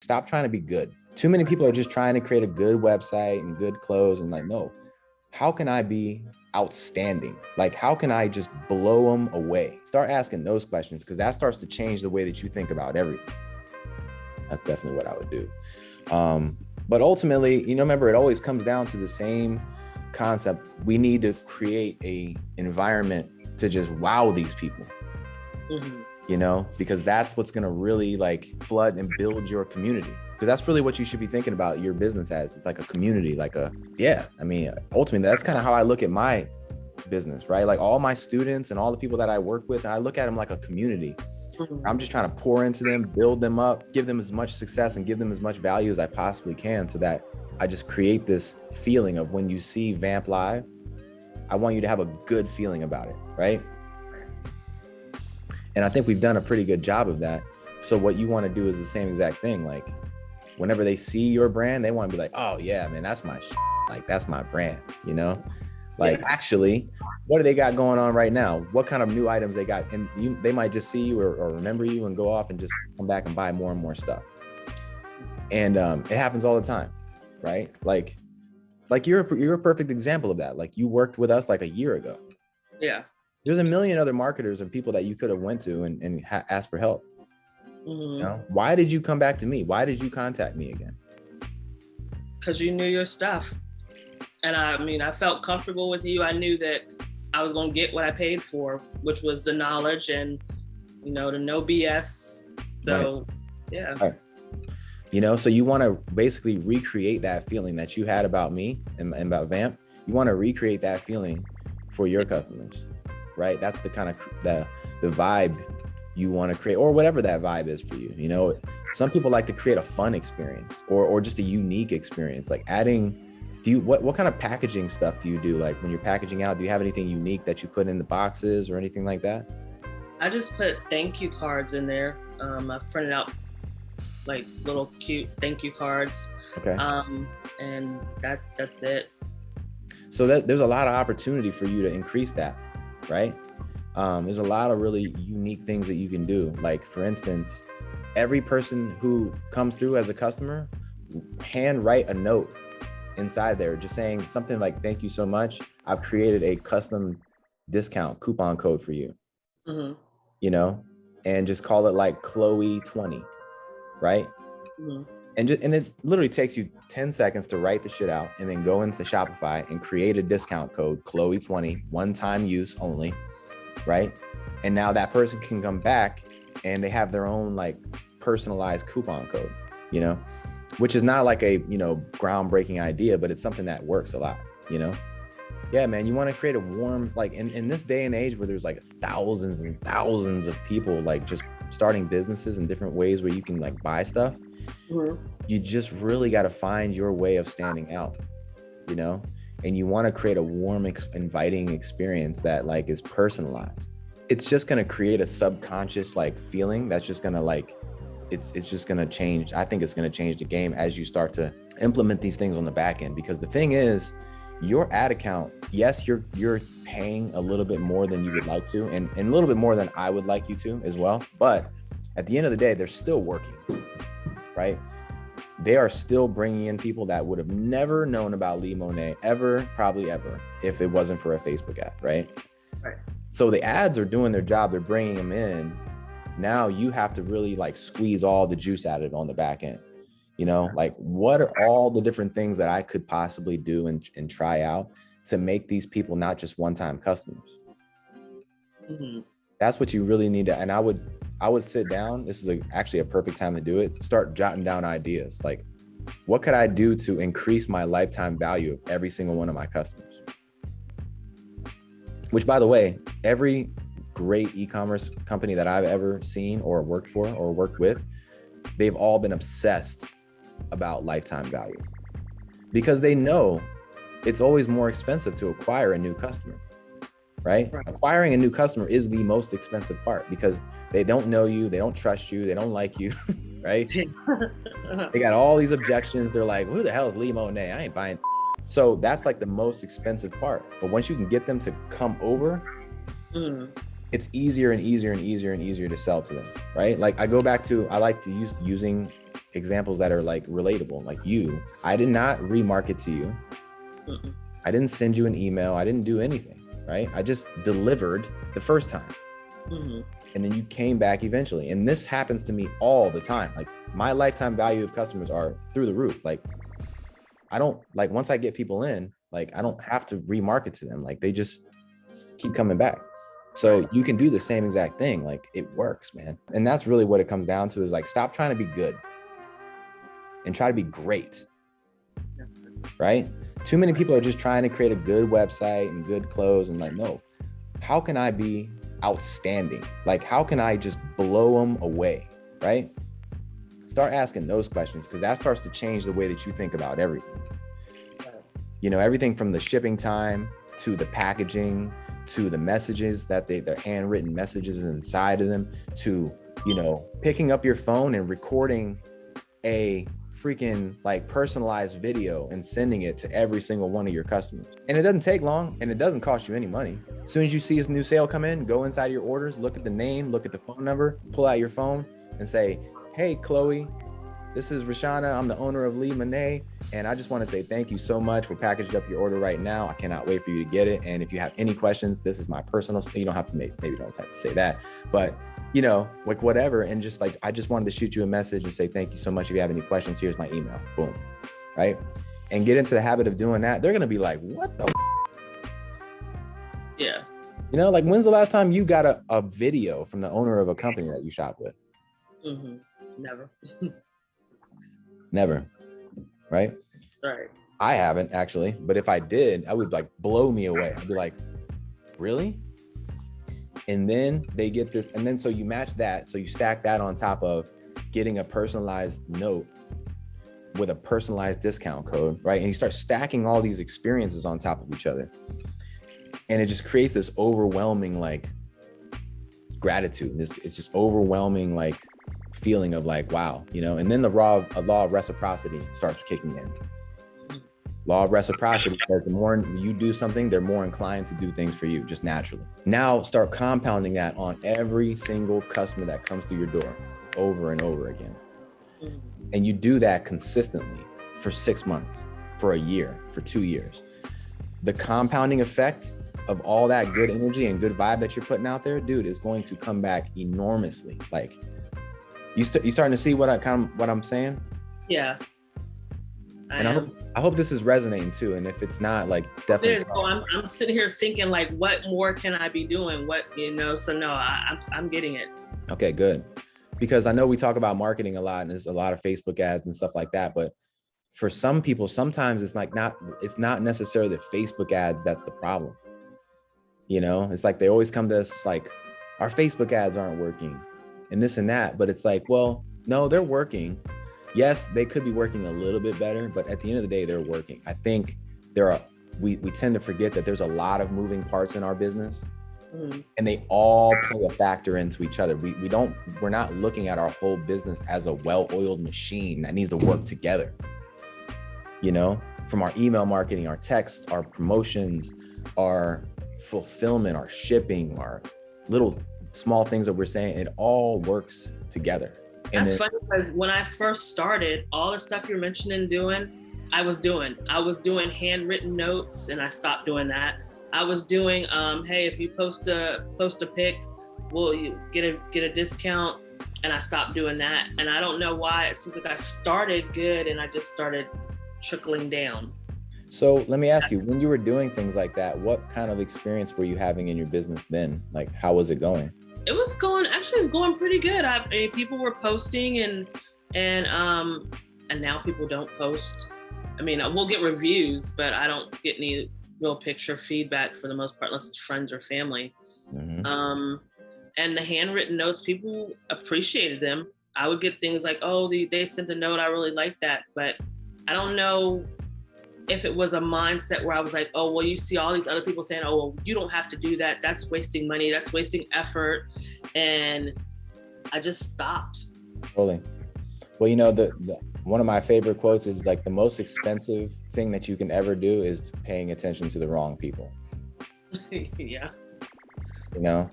Stop trying to be good. Too many people are just trying to create a good website and good clothes and like, no, how can I be outstanding? Like, how can I just blow them away? Start asking those questions, because that starts to change the way that you think about everything. That's definitely what I would do. But ultimately, remember, it always comes down to the same concept. We need to create a environment to just wow these people, because that's what's going to really like flood and build your community. Because that's really what you should be thinking about your business as. It's like a community, ultimately, that's kind of how I look at my business, right? Like all my students and all the people that I work with, I look at them like a community. I'm just trying to pour into them, build them up, give them as much success and give them as much value as I possibly can, so that I just create this feeling of when you see Vamp live, I want you to have a good feeling about it, right? And I think we've done a pretty good job of that. So what you want to do is the same exact thing. Like whenever they see your brand, they want to be like, oh yeah, man, that's my like, that's my brand, Actually, what do they got going on right now? What kind of new items they got? And they might just see you or remember you and go off and just come back and buy more and more stuff. And it happens all the time, right? Like you're a perfect example of that. Like you worked with us like a year ago. Yeah. There's a million other marketers and people that you could have went to and asked for help. Why did you come back to me? Why did you contact me again? Because you knew your stuff. And I felt comfortable with you. I knew that I was going to get what I paid for, which was the knowledge and, the no BS. So, right. Yeah. Right. So you want to basically recreate that feeling that you had about me and about Vamp. You want to recreate that feeling for your customers, right? That's the kind of the vibe you want to create, or whatever that vibe is for you. Some people like to create a fun experience or just a unique experience, like adding. What kind of packaging stuff do you do? Like when you're packaging out, do you have anything unique that you put in the boxes or anything like that? I just put thank you cards in there. I've printed out like little cute thank you cards. Okay. And that's it. So there's a lot of opportunity for you to increase that, right? There's a lot of really unique things that you can do. Like for instance, every person who comes through as a customer, hand write a note inside there, just saying something like, thank you so much. I've created a custom discount coupon code for you, and just call it like Chloe 20, right? And it literally takes you 10 seconds to write the shit out and then go into Shopify and create a discount code, Chloe 20, one-time use only, right? And now that person can come back and they have their own like personalized coupon code, which is not like a, groundbreaking idea, but it's something that works a lot, Yeah, man, you want to create a warm, like in this day and age where there's like thousands and thousands of people like just starting businesses in different ways where you can like buy stuff. You just really got to find your way of standing out, and you want to create a warm, inviting experience that like is personalized. It's just going to create a subconscious like feeling that's just going to like, it's just going to change. I think it's going to change the game as you start to implement these things on the back end, because the thing is, your ad account, yes, you're paying a little bit more than you would like to, and a little bit more than I would like you to as well. But at the end of the day, they're still working, right? They are still bringing in people that would have never known about Lee Monet probably ever, if it wasn't for a Facebook ad, right? Right. So the ads are doing their job. They're bringing them in. Now you have to really like squeeze all the juice out of it on the back end. Like what are all the different things that I could possibly do and try out to make these people not just one-time customers? That's what you really need to, and I would sit down. This is actually a perfect time to do it. Start jotting down ideas. Like, what could I do to increase my lifetime value of every single one of my customers? Which, by the way, every great e-commerce company that I've ever seen or worked for or worked with, they've all been obsessed about lifetime value, because they know it's always more expensive to acquire a new customer, right? Acquiring a new customer is the most expensive part, because they don't know you, they don't trust you, they don't like you, right? They got all these objections. They're like, who the hell is Lee Monet? I ain't buying. So that's like the most expensive part. But once you can get them to come over, it's easier and easier and easier and easier to sell to them, right? Like I like to using examples that are like relatable. Like you, I did not remarket to you. Mm-mm. I didn't send you an email. I didn't do anything, right? I just delivered the first time. Mm-hmm. And then you came back eventually. And this happens to me all the time. Like my lifetime value of customers are through the roof. Like I don't, like once I get people in, like I don't have to remarket to them. Like they just keep coming back. So you can do the same exact thing. Like it works, man. And that's really what it comes down to, is like, stop trying to be good and try to be great, right? Too many people are just trying to create a good website and good clothes, and like, no, how can I be outstanding? Like, how can I just blow them away, right? Start asking those questions, because that starts to change the way that you think about everything. You know, everything from the shipping time to the packaging, to the messages that they're handwritten messages inside of them, to, you know, picking up your phone and recording a freaking like personalized video and sending it to every single one of your customers. And it doesn't take long, and it doesn't cost you any money. As soon as you see a new sale come in, go inside your orders, look at the name, look at the phone number, pull out your phone and say, hey, Chloe, this is Rashana. I'm the owner of Lee Monet, and I just want to say thank you so much. We're packaged up your order right now. I cannot wait for you to get it. And if you have any questions, this is my personal, you don't have to maybe you don't have to say that, but you know, like whatever. And just like, I just wanted to shoot you a message and say, thank you so much. If you have any questions, here's my email, boom. Right. And get into the habit of doing that. They're going to be like, what the? Yeah. You know, like when's the last time you got a video from the owner of a company that you shop with? Mm-hmm. Never. Never. Right. Right. I haven't actually, but if I did, I would like blow me away. I'd be like, really? And then they get this, and then so you match that, so you stack that on top of getting a personalized note with a personalized discount code, right? And you start stacking all these experiences on top of each other, and it just creates this overwhelming like gratitude. It's just overwhelming like feeling of like, wow, you know. And then the law of reciprocity starts kicking in. Law of reciprocity says the more you do something, they're more inclined to do things for you just naturally. Now start compounding that on every single customer that comes through your door over and over again. And you do that consistently for 6 months, for a year, for 2 years. The compounding effect of all that good energy and good vibe that you're putting out there, dude, is going to come back enormously. Like you starting to see what I'm saying? Yeah. I hope this is resonating too. And if it's not, like, definitely. So I'm sitting here thinking like, what more can I be doing? What, you know, so no, I'm getting it. Okay, good. Because I know we talk about marketing a lot, and there's a lot of Facebook ads and stuff like that. But for some people, sometimes it's like it's not necessarily the Facebook ads that's the problem. You know, it's like they always come to us like, our Facebook ads aren't working and this and that. But it's like, well, no, they're working. Yes, they could be working a little bit better, but at the end of the day, they're working. I think we tend to forget that there's a lot of moving parts in our business, and they all play a factor into each other. We're not looking at our whole business as a well-oiled machine that needs to work together. You know, from our email marketing, our text, our promotions, our fulfillment, our shipping, our little small things that we're saying, it all works together. That's funny, because when I first started, all the stuff you're mentioning I was doing handwritten notes, and I stopped doing that. I was doing, hey, if you post a pic, will you get a discount? And I stopped doing that. And I don't know why. It seems like I started good and I just started trickling down. So let me ask you, when you were doing things like that, what kind of experience were you having in your business then? Like, how was it going? It was going pretty good. I mean, people were posting and now people don't post. I mean, we'll get reviews, but I don't get any real picture feedback for the most part, unless it's friends or family. Mm-hmm. And the handwritten notes, people appreciated them. I would get things like, oh, they sent a note, I really like that. But I don't know if it was a mindset where I was like, oh, well, you see all these other people saying, oh, well, you don't have to do that. That's wasting money. That's wasting effort. And I just stopped. Totally. Well, you know, the one of my favorite quotes is like, the most expensive thing that you can ever do is paying attention to the wrong people. Yeah. You know,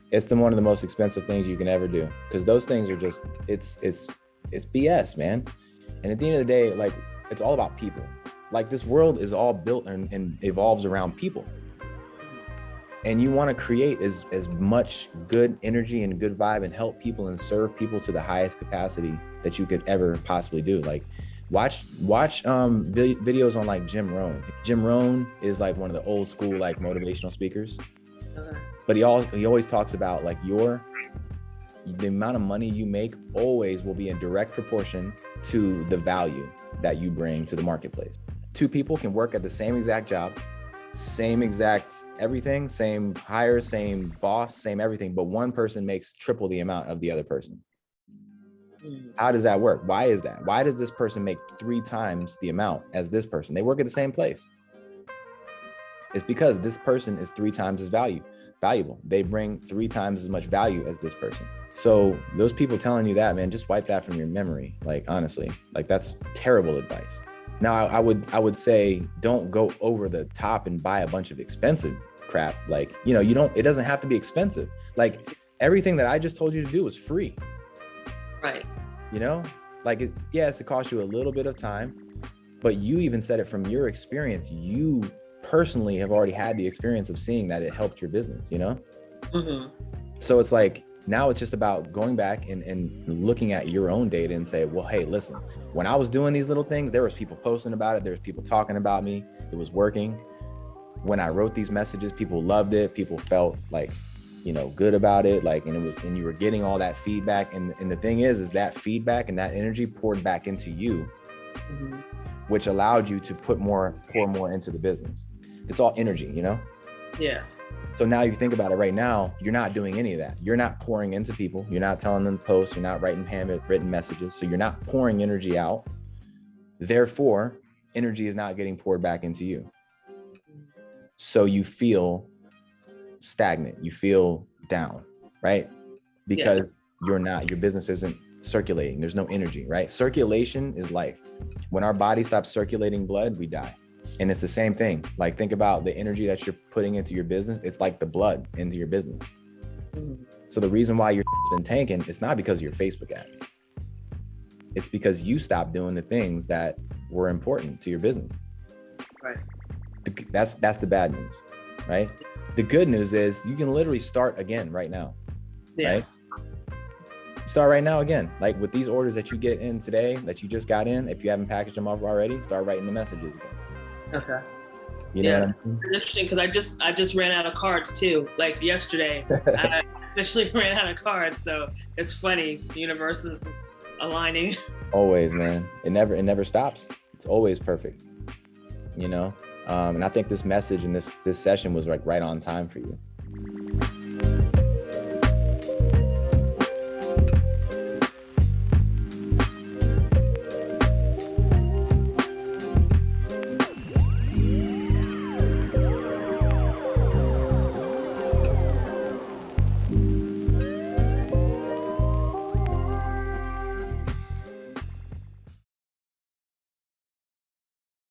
it's one of the most expensive things you can ever do, because those things are just, it's It's BS, man. And at the end of the day, like, it's all about people. Like, this world is all built and evolves around people. And you want to create as much good energy and good vibe and help people and serve people to the highest capacity that you could ever possibly do. Like, watch videos on like Jim Rohn. Jim Rohn is like one of the old school like motivational speakers. But he always talks about like the amount of money you make always will be in direct proportion to the value that you bring to the marketplace. Two people can work at the same exact jobs, same exact everything, same hire, same boss, same everything, but one person makes triple the amount of the other person. How does that work? Why is that? Why does this person make 3 times the amount as this person? They work at the same place. It's because this person is 3 times as valuable. They bring 3 times as much value as this person. So those people telling you that, man, just wipe that from your memory. Like, honestly, like, that's terrible advice. Now, I would say, don't go over the top and buy a bunch of expensive crap. Like, you know, it doesn't have to be expensive. Like, everything that I just told you to do is free. Right. You know, like, yes, it costs you a little bit of time, but you even said it from your experience. You personally have already had the experience of seeing that it helped your business, you know? Mm-hmm. So it's like, now it's just about going back and looking at your own data and say, well, hey, listen, when I was doing these little things, there was people posting about it. There was people talking about me. It was working. When I wrote these messages, people loved it. People felt like, you know, good about it. Like, and you were getting all that feedback. And the thing is that feedback and that energy poured back into you, mm-hmm. which allowed you to pour more into the business. It's all energy, you know? Yeah. So now you think about it right now, you're not doing any of that. You're not pouring into people. You're not telling them to post. You're not writing handwritten messages. So you're not pouring energy out. Therefore, energy is not getting poured back into you. So you feel stagnant. You feel down, right? Because your business isn't circulating. There's no energy, right? Circulation is life. When our body stops circulating blood, we die. And it's the same thing. Like, think about the energy that you're putting into your business. It's like the blood into your business. Mm-hmm. So the reason why your been tanking, it's not because of your Facebook ads. It's because you stopped doing the things that were important to your business. Right. That's the bad news, right? The good news is you can literally start again right now. Yeah. Right? Start right now again. Like, with these orders that you get in today, that you just got in, if you haven't packaged them up already, start writing the messages again. Okay. You know what I mean? It's interesting because I just ran out of cards too. Like, yesterday, I officially ran out of cards. So it's funny. The universe is aligning. Always, man. It never stops. It's always perfect. You know? And I think this message and this session was like right on time for you.